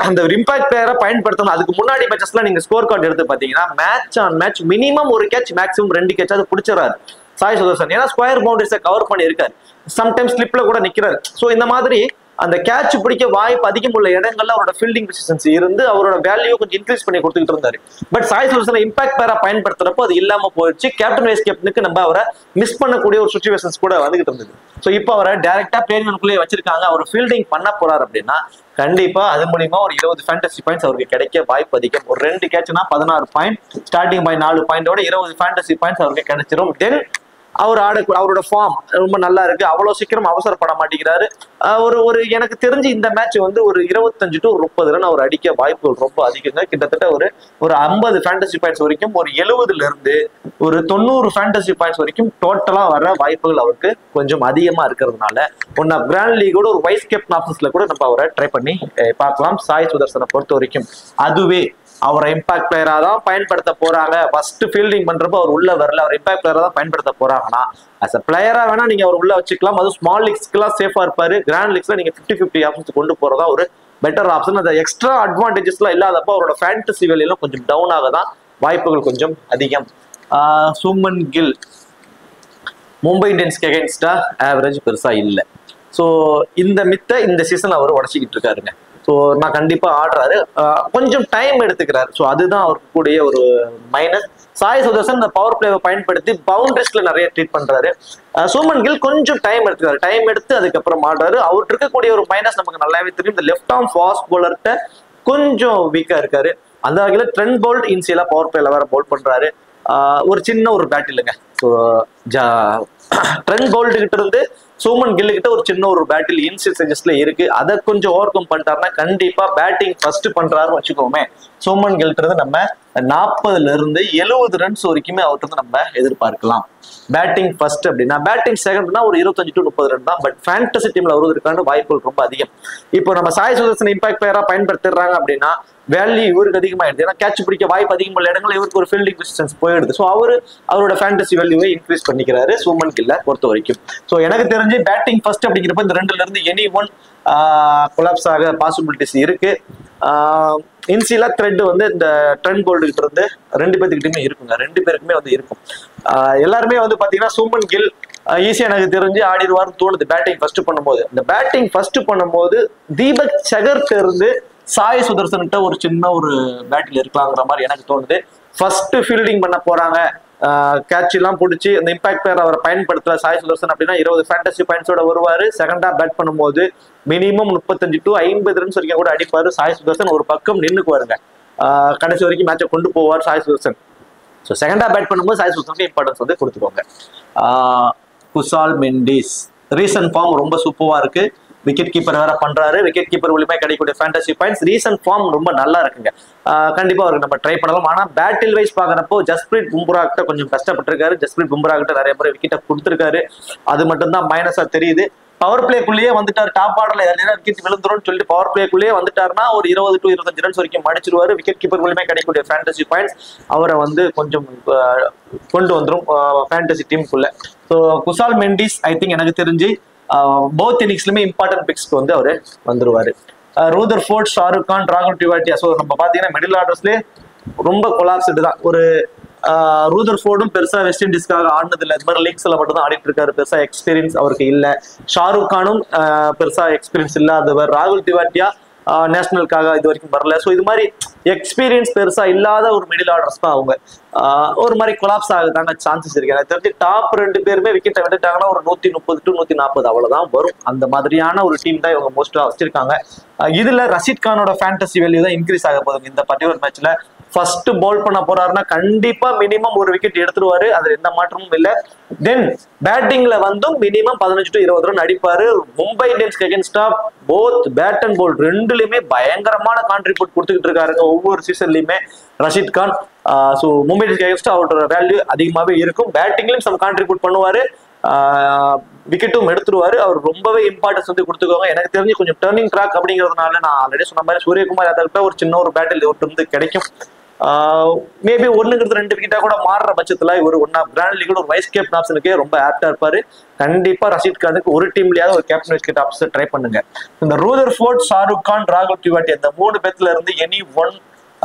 அந்த ஒரு இம்பாக்ட் பிளேயரா பயன்படுத்தணும். அதுக்கு முன்னாடி மேட்சஸ்ல நீங்க ஸ்கோர் கார்டு எடுத்து பாத்தீங்கன்னா மேட்ச் ஆன் மேட்ச் மினிமம் ஒரு கேட்ச் மேக்ஸிமம் 2 கேட்ச் அது பிடிச்சிடறாரு சாய் சுதர்சன். ஏன்னா ஸ்கொயர் பவுண்டரிஸை கவர் பண்ணி இருக்காரு. சம்டைம்ஸ் ஸ்லிப்ல கூட நிக்கிறாரு. ஸோ இந்த மாதிரி அந்த கேட்ச் பிடிக்க வாய்ப்பு அதிகம் உள்ள இடங்கள்ல அவரோட ஃபீல்டிங் பொசிஷன்ஸ் இருந்து அவரோட வேல்யூ கொஞ்சம் இன்க்ரீஸ் பண்ணி கொடுத்துட்டு இருந்தாரு. பட் சாய் சுதர்சனை இம்பாக்ட் பிளேயரா பயன்படுத்துறப்போ அது இல்லாம போயிடுச்சு. கேப்டன் வைஸ் கேப்டனுக்கு நம்ம அவரை மிஸ் பண்ணக்கூடிய ஒரு சுச்சுவேஷன்ஸ் கூட வந்துகிட்டு இருந்தது. ஸோ இப்போ அவரை டைரக்டா பிளேன்குள்ளேயே வச்சிருக்காங்க. அவர் ஃபீல்டிங் பண்ண போறாரு அப்படின்னா கண்டிப்பா அது மூலியமா ஒரு 20 ஃபேண்டசி பாயிண்ட்ஸ் அவருக்கு கிடைக்க வாய்ப்பு அதிகம். ஒரு 2 கேட்ச்னா 16 பாயிண்ட், ஸ்டார்டிங் பை 4 பாயிண்டோட 20 ஃபேண்டசி பாயிண்ட்ஸ் அவருக்கு கிடைச்சிடும். தென் அவர் அவரோட ஃபார்ம் ரொம்ப நல்லா இருக்கு. அவ்வளவு சீக்கிரம் அவசரப்பட மாட்டேங்கிறாரு. ஒரு எனக்கு தெரிஞ்சு இந்த மேட்ச் வந்து ஒரு 25 to 30 ரன் அவர் அடிக்க வாய்ப்புகள் ரொம்ப அதிகங்க. கிட்டத்தட்ட ஒரு 50 ஃபேண்டசி பாயிண்ட்ஸ் வரைக்கும், ஒரு 70ல இருந்து ஒரு 90 ஃபேண்டசி பாயிண்ட்ஸ் வரைக்கும் டோட்டலா வர வாய்ப்புகள் அவருக்கு கொஞ்சம் அதிகமா இருக்கிறதுனால ஒன்னா கிராண்ட் லீகோட ஒரு வைஸ் கேப்டன் ஆப்ஷன்ஸ்ல கூட நம்ம அவரை ட்ரை பண்ணி பார்க்கலாம். சாய் சுதர்சனை பொறுத்த வரைக்கும் அதுவே அவரை இம்பாக்ட் பிளேயரா தான் பயன்படுத்த போறாங்க. ஃபர்ஸ்ட் ஃபீல்டிங் பண்றப்போ அவர் உள்ள வரல, அவர் இம்பாக்ட் பிளேயரா தான் பயன்படுத்த போறாங்கன்னா அஸ் அ பிளேயரா வேணா நீங்க அவர் உள்ள வச்சுக்கலாம். அது ஸ்மால் லீக்ஸ்க்குலாம் சேஃபா இருப்பாரு. கிராண்ட் லீக்ஸ்ல நீங்க 50-50 ஆப்ஷன்ஸ் கொண்டு போறதா ஒரு பெட்டர் ஆப்ஷன். அந்த எக்ஸ்ட்ரா அட்வான்டேஜஸ்லாம் இல்லாதப்போ அவரோட ஃபேண்டசி வேலையெல்லாம் கொஞ்சம் டவுன் ஆக தான் வாய்ப்புகள் கொஞ்சம் அதிகம். சுமன் கில் மும்பை இந்தியன்ஸ்க்கு அகைன்ஸ்டா ஆவரேஜ் பெருசா இல்லை. ஸோ இந்த சீசன் அவர் உடச்சிக்கிட்டு இருக்காருங்க. ஸோ நான் கண்டிப்பா ஆடுறாரு, கொஞ்சம் டைம் எடுத்துக்கிறாரு. ஸோ அதுதான் அவருக்கு கூடிய ஒரு மைனஸ். சாய் சுதர்சன் இந்த பவர் பிளேவை பயன்படுத்தி பவுண்டரிஸ்ல நிறைய ட்ரீட் பண்றாரு. சுமன் கில் கொஞ்சம் டைம் எடுத்துக்கிறாரு. டைம் எடுத்து அதுக்கப்புறம் ஆடுறாரு. அவருக்கு இருக்கக்கூடிய ஒரு மைனஸ் நமக்கு நல்லாவே தெரியும். இந்த லெஃப்ட் ஆர்ம் ஃபாஸ்ட் பவுலர்கிட்ட கொஞ்சம் வீக்கா இருக்காரு. அந்த வகையில ட்ரெண்ட் போல்ட் இன்சியலா பவர் பிளேல வேற போல் பண்றாரு. ஒரு சின்ன ஒரு பேட் இல்லைங்க. ஸோ ட்ரெண்ட் போல்ட் கிட்ட இருந்து சுமன் கில் கிட்ட ஒரு சின்ன ஒரு பேட்டில் இன்சியல் ஸ்டேஜஸ்ல இருக்கு. அதை கொஞ்சம் ஓவர் கம் பண்ணிட்டாருன்னா கண்டிப்பா பேட்டிங் ஃபர்ஸ்ட் பண்றாருன்னு வச்சுக்கோமே. சுமன் கில்ட்ட இருந்து நம்ம 40ல இருந்து 70 ரன்ஸ் வரைக்குமே அவர்கிட்ட இருந்து நம்ம எதிர்பார்க்கலாம். பேட்டிங் ஃபர்ஸ்ட் அப்படின்னா, பேட்டிங் செகண்ட்னா ஒரு 25 to 30 ரன் தான். பட் ஃபேண்டசி டீம்ல வருவதற்கான வாய்ப்புகள் ரொம்ப அதிகம். இப்போ நம்ம சாய் சுதர்சன் இம்பாக்ட் பிளேயரா பயன்படுத்திடுறாங்க அப்படின்னா வேல்யூ இவருக்கு அதிகமாயிடுது. ஏன்னா கேட்ச் பிடிக்க வாய்ப்பு அதிகம் உள்ள இடங்கள் இவருக்கு ஒரு ஃபீல்டிங் பொசிஷன்ஸ் போயிடுது. ஸோ அவரோட ஃபேண்டசி வேல்யூவை இன்க்ரீஸ் பண்ணிக்கிறாரு சுமன் கில்ல பொறுத்த வரைக்கும். ஸோ எனக்கு தெரிஞ்சு பேட்டிங் ஃபர்ஸ்ட் அப்படிங்கிறப்ப இந்த 2ல இருந்து எனி ஒன் கொலாப்ஸ் ஆக பாசிபிலிட்டிஸ் இருக்கு. இன்சிலா த்ரெட் வந்து இந்த ட்ரெண்ட் போல்ட் கிட்ட இருந்து 2 பேர்த்துக்கிட்டுமே இருக்குங்க. 2 பேருக்குமே வந்து இருக்கும். எல்லாருமே வந்து பாத்தீங்கன்னா சுமன் கில் ஈஸியா எனக்கு தெரிஞ்சு ஆடிடுவார்னு தோணுது பேட்டிங் ஃபர்ஸ்ட் பண்ணும்போது. இந்த பேட்டிங் ஃபர்ஸ்ட் பண்ணும்போது தீபக் சகர்ட்ட இருந்து சாய் சுதர்சன்கிட்ட ஒரு சின்ன ஒரு பேட்டில் இருக்கலாங்கிற மாதிரி எனக்கு தோணுது. ஃபர்ஸ்ட் ஃபீல்டிங் பண்ண போறாங்க, கேட்ச் எல்லாம் பிடிச்சி அந்த இம்பாக்ட் பிளேயர் அவரை பயன்படுத்தல சாய் சுதர்சன் அப்படின்னா 20 ஃபேண்டசி பாயிண்ட்ஸோட வருவாரு. செகண்டா பேட் பண்ணும்போது மினிமம் 35 to 50 ரன்ஸ் வரைக்கும் கூட அடிப்பாரு சாய் சுதர்சன். ஒரு பக்கம் நின்னுக்கு வருங்க, கடைசி வரைக்கும் மேட்சை கொண்டு போவார் சாய் சுதர்சன். ஸோ செகண்டா பேட் பண்ணும்போது சாய் சுல்தானுக்கு இம்பார்ட்டன்ஸ் வந்து கொடுத்துக்கோங்க. குசால் மெண்டிஸ் ரீசன்ட் ஃபார்ம் ரொம்ப சூப்பரா இருக்கு. விக்கெட் கீப்பர் வேற பண்றாரு. விக்கெட் கீப்பர் மூலியமா கிடைக்கக்கூடிய ஃபேண்டசி பாயிண்ட்ஸ் ரீசன்ட் ஃபார்ம் ரொம்ப நல்லா இருக்குங்க. கண்டிப்பா அவருக்கு நம்ம ட்ரை பண்ணலாம். ஆனா பேட்டில் வைஸ் பாக்குறப்போ ஜஸ்பிரீத் பும்ரா கிட்ட கொஞ்சம் கஷ்டப்பட்டிருக்காரு. ஜஸ்பிரீத் பும்ரா கிட்ட நிறைய முறை விக்கெட்டை கொடுத்திருக்காரு. அது மட்டும் தான் மைனஸா தெரியுது. பவர் பிளேக்குள்ளேயே வந்துட்டாரு. டாப் ஆர்டர்ல நேரம் விக்கெட் விழுந்துரும் சொல்லிட்டு பவர் பிளேக்குள்ளேயே வந்துட்டாருன்னா ஒரு 20 to 25 ரன்ஸ் வரைக்கும் அடிச்சிருவாரு. விக்கெட் கீப்பர் மூலியமா கிடைக்கக்கூடிய ஃபேண்டசி பாயிண்ட்ஸ் அவரை வந்து கொஞ்சம் கொண்டு வந்துடும் ஃபேண்டசி டீமுக்குள்ள. So Kusal Mendis I think எனக்கு தெரிஞ்சு போத் இன்னிங்ஸ்லுமே இம்பார்ட்டன்ட் பிக்ஸ்க்கு வந்து அவரு வந்துருவாரு. ரூதர்ஃபோர்ட், ஷாருக் கான், ராகுல் திவாட்டியா. ஸோ நம்ம பாத்தீங்கன்னா மிடில் ஆர்டர்ஸ்லேயே ரொம்ப கொலாப்ஸ்டு தான். ஒரு ரூதர்ஃபோர்டும் பெருசா வெஸ்ட் இண்டீஸ்க்காக ஆடினது இல்லை. இந்த மாதிரி லீக்ஸ்ல மட்டும் தான் ஆடிட்டு இருக்காரு. பெருசா எக்ஸ்பீரியன்ஸ் அவருக்கு இல்லை. ஷாருக் கானும் பெருசா எக்ஸ்பீரியன்ஸ் இல்லாதவர். ராகுல் திவாட்டியா நேஷனலுக்காக இது வரைக்கும் வரல. ஸோ இது மாதிரி எக்ஸ்பீரியன்ஸ் பெருசா இல்லாத ஒரு மிடில் ஆர்டர்ஸ் தான் அவங்க. ஒரு மாதிரி கொலாப்ஸ் ஆகுதாங்க சான்சஸ் இருக்கு. எனக்கு தெரிஞ்சு டாப் 2 பேருமே விக்கெட்டை விட்டுட்டாங்கன்னா ஒரு 130 to 140 அவ்வளவுதான் வரும். அந்த மாதிரியான ஒரு டீம் தான் இவங்க மோஸ்டா வச்சிருக்காங்க. இதுல ரஷீத் கானோட ஃபேண்டசி வேல்யூ தான் இன்க்ரீஸ் ஆக போகுது இந்த பர்டிகுலர் மேட்ச்ல. ஃபர்ஸ்ட் பவுல் பண்ண போறாருன்னா கண்டிப்பா மினிமம் ஒரு விக்கெட் எடுத்துருவாரு. அது எந்த மாற்றமும் இல்லை. தென் பேட்டிங்ல வந்தும் மினிமம் 15 to 20 ரன் அடிப்பாரு. மும்பை இந்தியன்ஸ்க்கு அகேன்ஸ்டா போத் பேட் அண்ட் பவுல் ரெண்டுலயுமே பயங்கரமான கான்ட்ரிபியூட் கொடுத்துக்கிட்டு இருக்காருங்க ஒவ்வொரு சீசன்லயுமே ரஷீத் கான். ஸோ மும்பை இந்தியன்ஸ்க்கு அகேன்ஸ்டா அவரோட வேல்யூ அதிகமாகவே இருக்கும். பேட்டிங்லயும் சம் கான்ட்ரிபியூட் பண்ணுவாரு. விக்கெட்டும் எடுத்துருவாரு. அவர் ரொம்பவே இம்பார்ட்டன்ஸ் வந்து கொடுத்துக்கோங்க. எனக்கு தெரிஞ்சு கொஞ்சம் டர்னிங் ட்ராக் அப்படிங்கிறதுனால நான் ஆல்ரெடி சொன்ன மாதிரி சூரியகுமார் யாதவ்கிட்ட ஒரு சின்ன ஒரு பேட்டில் இருந்து கிடைக்கும். மேபி 1-2 விக்கெட்டா கூட மாறுற பட்சத்துல இவர் கிராண்ட் லீக்ல ஒரு வைஸ் கேப்டன் ஆப்ஷனுக்கே ரொம்ப ஆப்டா இருப்பாரு. கண்டிப்பா ரஷீத் கானுக்கு ஒரு டீம்லயாவது ஒரு captain vice captain option try பண்ணுங்க. இந்த ரூதர்ஃபோர்ட், ஷாருக் கான், ராகுல் திவாட்டி அந்த 3 பேத்துல இருந்து எனி ஒன்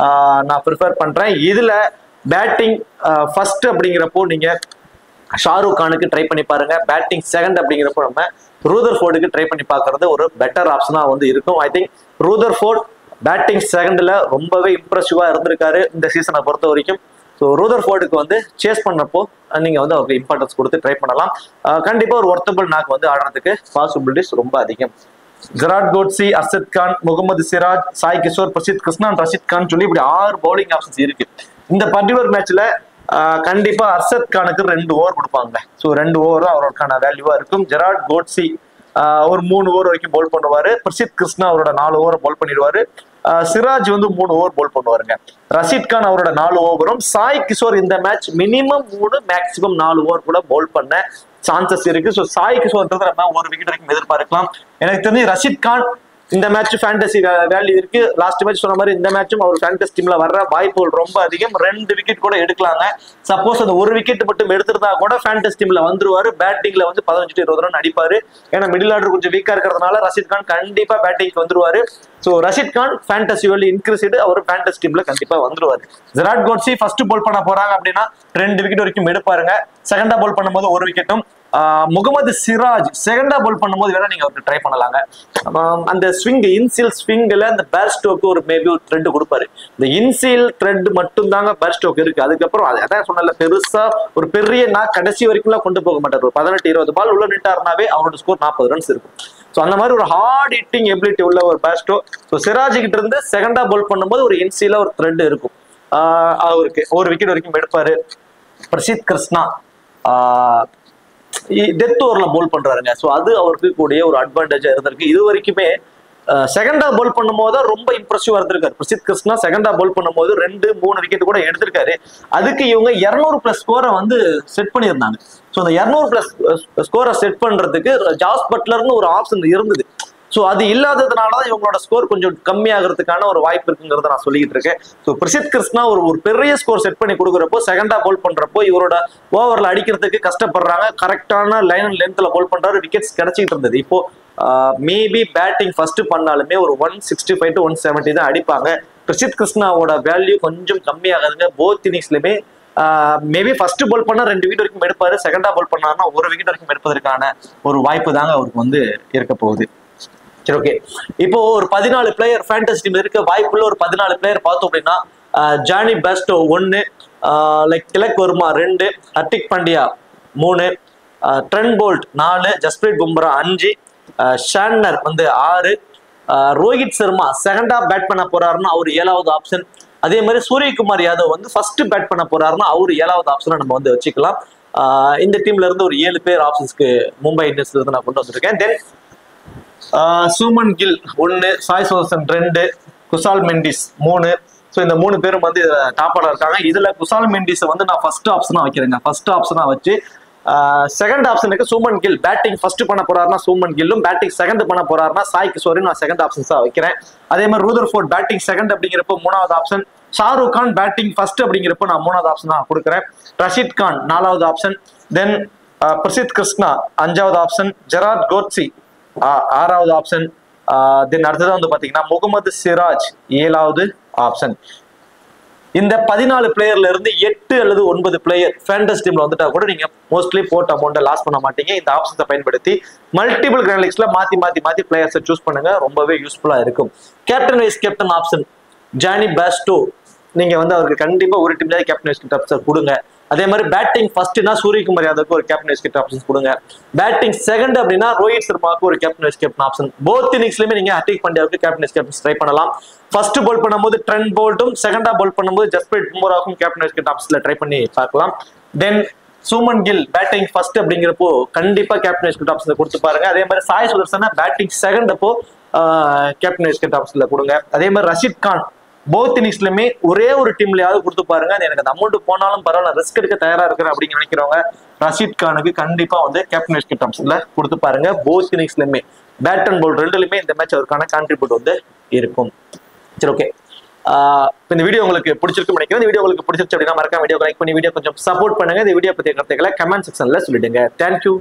நான் ப்ரிஃபர் பண்றேன். இதுல பேட்டிங் ஃபர்ஸ்ட் அப்படிங்கிறப்போ நீங்க ஷாருக் கானுக்கு ட்ரை பண்ணி பாருங்க. பேட்டிங் செகண்ட் அப்படிங்கிறப்போ நம்ம ரூதர்ஃபோர்டுக்கு ட்ரை பண்ணி பார்க்கறது ஒரு பெட்டர் ஆப்ஷனா வந்து இருக்கும். ஐ திங்க் ரூதர்ஃபோர்ட் பேட்டிங் செகண்ட்ல ரொம்பவே இம்ப்ரெசிவா இருந்திருக்காரு இந்த சீசனை பொறுத்த வரைக்கும். ஸோ ரூதர்ஃபோர்டுக்கு வந்து சேஸ் பண்ணப்போ நீங்க வந்து அவருக்கு இம்பார்ட்டன்ஸ் கொடுத்து ட்ரை பண்ணலாம். கண்டிப்பா ஒரு ஒர்த்தபிள் நாக்கு வந்து ஆடுறதுக்கு பாசிபிலிட்டிஸ் ரொம்ப அதிகம். விராட் கோட்ஸி, அர்ஷத் கான், முகமது சிராஜ், சாய் கிஷோர், பிரசித் கிருஷ்ணா, ரஷீத் கான் சொல்லி இப்படி 6 பவுலிங் ஆப்ஷன்ஸ் இருக்கு. இந்த பர்டிகுலர் மேட்ச்ல கண்டிப்பா அர்ஷத் கானுக்கு 2 ஓவர் கொடுப்பாங்க. ஸோ 2 ஓவர் தான் அவருக்கான வேல்யூவா இருக்கும். விராட் கோட்ஸி ஒரு 3 ஓவர் வரைக்கும் பவுல் பண்ணுவாரு. பிரசித் கிருஷ்ணா அவரோட 4 ஓவர் பவுல் பண்ணிடுவாரு. சிராஜ் வந்து 3 ஓவர் பவுல் பண்ணுவாருங்க. ரஷீத் கான் அவரோட 4 ஓவரும். சாய் கிஷோர் இந்த மேட்ச் மினிமம் 3 மேக்சிமம் 4 ஓவர் கூட பவுல் பண்ண சான்சஸ் இருக்கு. ஸோ சாய் கிஷோர் நம்ம ஒரு விக்கெட் வரைக்கும் எதிர்பார்க்கலாம். எனக்கு தெரிஞ்சு ரஷீத் கான் இந்த மேட்ச் ஃபேண்டசி வேல்யூ இருக்கு. லாஸ்ட் மேட்ச் சொன்ன மாதிரி இந்த மேட்சும் அவர் ஃபேண்டசி டீம்ல வர்ற வாய்ப்புகள் ரொம்ப அதிகம். 2 விக்கெட் கூட எடுக்கலாங்க. சப்போஸ் அந்த ஒரு விக்கெட் மட்டும் எடுத்திருந்தா கூட ஃபேண்டசி டீம்ல வந்துருவாரு. பேட்டிங்ல வந்து 15 to 20 ரன் அடிப்பாரு. ஏன்னா மிடில் ஆர்டர் கொஞ்சம் வீக்கா இருக்கிறதுனால ரஷீத் கான் கண்டிப்பா பேட்டிங்க்கு வந்துருவாரு. So Rashid Khan fantasy value increase அவர் ஃபேண்டசி டீம்ல கண்டிப்பா வந்துருவாரு. விராட் கோட்ஸி ஃபர்ஸ்ட் பவுல் பண்ண போறாங்க அப்படின்னா 2 விக்கெட் வரைக்கும் எடுப்பாருங்க. செகண்டா பவுல் பண்ணும்போது 1 விக்கெட்டும். முகமது சிராஜ் செகண்டா பவுல் பண்ணும்போது வேணா நீங்க அவருக்கு ட்ரை பண்ணலாங்க. அந்த ஸ்விங் இன்சீல் ஸ்விங்ல அந்த பேர் ஸ்டோக்கு ஒரு மேபி ஒரு த்ரெட் கொடுப்பாரு. இந்த இன்சீல் த்ரெட் மட்டும் தாங்க பேர் ஸ்டோக் இருக்கு. அதுக்கப்புறம் அதான் சொன்னல பெருசா ஒரு பெரிய கடைசி வரைக்கும் கொண்டு போக மாட்டார். ஒரு 18-20 பால் உள்ள நிட்டாருனாவே அவரோட ஸ்கோர் 40 ரன்ஸ் இருக்கும். ஸோ அந்த மாதிரி ஒரு ஹார்ட் ஹிட்டிங் எபிலிட்டி உள்ள ஒரு பேஸ்டோ. ஸோ சிராஜ் கிட்ட இருந்து செகண்டா பவுல் பண்ணும்போது ஒரு இன்சீல ஒரு த்ரெட் இருக்கும். அவருக்கு 1 விக்கெட் வரைக்கும் எடுப்பாரு. பிரசித் கிருஷ்ணா டெத் ஓவர்ல பவுல் பண்றாருங்க. ஸோ அது அவருக்கு கூடிய ஒரு அட்வான்டேஜா இருந்திருக்கு. இது வரைக்குமே செகண்டா பவுல் பண்ணும்போது தான் ரொம்ப இம்ப்ரெசிவா இருந்திருக்காரு. பிரசித் கிருஷ்ணா செகண்டா பவுல் பண்ணும்போது 2-3 விக்கெட் கூட எடுத்திருக்காரு. அதுக்கு இவங்க 200+ ஸ்கோரை வந்து செட் பண்ணியிருந்தாங்க. ஸோ அந்த 200+ ஸ்கோரை செட் பண்றதுக்கு ஜாஸ் பட்லர்னு ஒரு ஆப்ஷன் இருந்தது. ஸோ அது இல்லாததுனாலதான் இவங்களோட ஸ்கோர் கொஞ்சம் கம்மியாகிறதுக்கான ஒரு வாய்ப்பு இருக்குங்கிறத நான் சொல்லிட்டு இருக்கேன். ஸோ பிரசித் கிருஷ்ணா ஒரு பெரிய ஸ்கோர் செட் பண்ணி கொடுக்குறப்போ செகண்டா பவுல் பண்றப்போ இவரோட ஓவர்ல அடிக்கிறதுக்கு கஷ்டப்படுறாங்க. கரெக்டான லைன் அண்ட் லென்த்ல பவுல் பண்றாரு. விக்கெட்ஸ் கிடைச்சிட்டு இருந்தது. இப்போ மேபி பேட்டிங் ஃபர்ஸ்ட் பண்ணாலுமே ஒரு 165 to 170 தான் அடிப்பாங்க. பிரசித் கிருஷ்ணாவோட வேல்யூ கொஞ்சம் கம்மியாகுதுங்க. போத் இன்னிங்ஸ்லயுமே மேபி ஃபர்ஸ்ட் பவுல் பண்ணா 2 விக்கெட் வரைக்கும் எடுப்பாரு. செகண்டா பவுல் பண்ணாருன்னா 1 விக்கெட் வரைக்கும் எடுப்பதற்கான ஒரு வாய்ப்பு தாங்க அவருக்கு வந்து இருக்க போகுது. சரி, ஓகே. இப்போ ஒரு 14 பிளேயர் ஃபேண்டசி டீம் இருக்க வாய்ப்புள்ள ஒரு 14 பிளேயர் பார்த்தோம் அப்படின்னா Jonny Bairstow 1, like Tilak Varma 2, Hardik Pandya 3, Trent Boult 4, Jasprit Bumrah 5, Santner வந்து 6, ரோஹித் சர்மா செகண்டா பேட் பண்ண போறாருன்னா அவர் 7வது ஆப்ஷன். அதே மாதிரி சூரியகுமார் யாதவ் வந்து ஃபர்ஸ்ட் பேட் பண்ண போறாருன்னா அவரு 7வது ஆப்ஷனை நம்ம வந்து வச்சுக்கலாம். இந்த டீம்ல இருந்து ஒரு 7 பேர் ஆப்ஷன்ஸ்க்கு மும்பை இந்தியன்ஸ்ல இருந்து நான் கொண்டு வந்திருக்கேன். தென் சுமன் கில் 1, சாய் சுதர்சன் 2, குசால் மெண்டிஸ் 3. ஸோ இந்த 3 பேரும் வந்து டாப் ஆர்டர் இருக்காங்க. இதுல குசால் மெண்டிஸை வந்து நான் ஃபர்ஸ்ட் ஆப்ஷனா வைக்கிறேங்க. ஃபர்ஸ்ட் ஆப்ஷனா வச்சு செகண்ட் ஆப்ஷனுக்கு சுமன் கில் பேட்டிங் ஃபர்ஸ்ட் பண்ண போறாருன்னா சுமன் கில்லும், பேட்டிங் செகண்ட் பண்ண போறாருன்னா சாய் கிஷோரையும் நான் செகண்ட் ஆப்ஷன்ஸா வைக்கிறேன். அதே மாதிரி ரூதர்ஃபோர்ட் பேட்டிங் செகண்ட் அப்படிங்கிறப்போ 3வது option, Shahrukh Khan batting first அப்படிங்கிறப்போ நான் 3வது ஆப்ஷன் தான் கொடுக்குறேன். ரஷீத் கான் 4வது ஆப்ஷன், தென் பிரசித் கிருஷ்ணா 5வது ஆப்ஷன், ஜெராட் கோட்ஸி 6வது ஆப்ஷன், தென் அடுத்ததான் வந்து பாத்தீங்கன்னா முகமது சிராஜ் 7வது ஆப்ஷன். இந்த 14 பிளேயர்ல இருந்து 8 அல்லது 9 பிளேயர் ஃபேண்டஸ் டீம்ல வந்துட்டா கூட நீங்க மோஸ்ட்லி போட்ட அமௌண்ட்டை லாஸ் பண்ண மாட்டீங்க. இந்த ஆப்ஷன்ஸை பயன்படுத்தி மல்டிபிள் கிராண்ட் லீக்ஸ்ல மாத்தி பிளேயர்ஸை சூஸ் பண்ணுங்க, ரொம்பவே யூஸ்ஃபுல்லா இருக்கும். Captain vice captain option Johnny Bairstow, நீங்க வந்து அவருக்கு கண்டிப்பா ஒரு டீம்ல கேப்டன் வைஸ் கேப்டன் ஆப்ஷன் கொடுங்க. அதே மாதிரி பேட்டிங் ஃபர்ஸ்ட்னா சூரியகுமார் யாதவுக்கு ஒரு கேப்டன் வைஸ் கேப்டன் ஆப்ஷன் கொடுங்க. பேட்டிங் செகண்ட் அப்படின்னா ரோஹித் சர்மாவுக்கு ஒரு captain vice captain option. Both இன்னிங்ஸ்லயுமே நீங்க ஹர்திக் பாண்டியாவுக்கு கேப்டன் வைஸ் கேப்டன் ட்ரை பண்ணலாம். ஃபர்ஸ்ட் பால் பண்ணும்போது ட்ரெண்ட் போல்ட்டும், செகண்டா பால் பண்ணும்போது ஜஸ்பிரீத் பும்ராவுக்கும் கேப்டன் வைஸ் கேப்டன் ஆப்ஷன்ல ட்ரை பண்ணி பார்க்கலாம். Then Shubman Gill batting first அப்படிங்கிறப்போ கண்டிப்பா கேப்டன் வைஸ் கேப்டன் ஆப்ஷன்ல கொடுத்து பாருங்க. அதே மாதிரி சாய் சுதர்சனா பேட்டிங் செகண்ட் அப்போ கேப்டன் வைஸ் கேப்டன் ஆப்ஷன்ல கொடுங்க. அதே மாதிரி ரஷீத் கான் போத் இன்னிங்ஸ்லயுமே ஒரே ஒரு டீம்லயாவது கொடுத்து பாருங்க. எனக்கு அந்த அமௌண்ட் போனாலும் பரவாயில்ல, ரிஸ்க் எடுக்க தயாரா இருக்கிறேன் அப்படின்னு நினைக்கிறவங்க ரஷீத் கானுக்கு கண்டிப்பா வந்து கேப்டன் வைஸ் கேப்டன் ஆப்ஷன்ல கொடுத்து பாருங்க. போத் இன்னிங்ஸ்லயுமே பேட் அண்ட் பால் ரெண்டுலயுமே இந்த மேட்ச் அவருக்கான கான்ட்ரிபியூட் வந்து இருக்கும். சரி, ஓகே. இந்த வீடியோ உங்களுக்கு பிடிச்சிருக்கும் நினைக்கிறேன். இந்த வீடியோ உங்களுக்கு பிடிச்சிருச்சு அப்படின்னா மறக்காம வீடியோ லைக் பண்ணி வீடியோ கொஞ்சம் சப்போர்ட் பண்ணுங்க. இந்த வீடியோ பத்திய கருத்துக்களை கமெண்ட் செக்ஷன்ல சொல்லிடுங்க. தேங்க்யூ.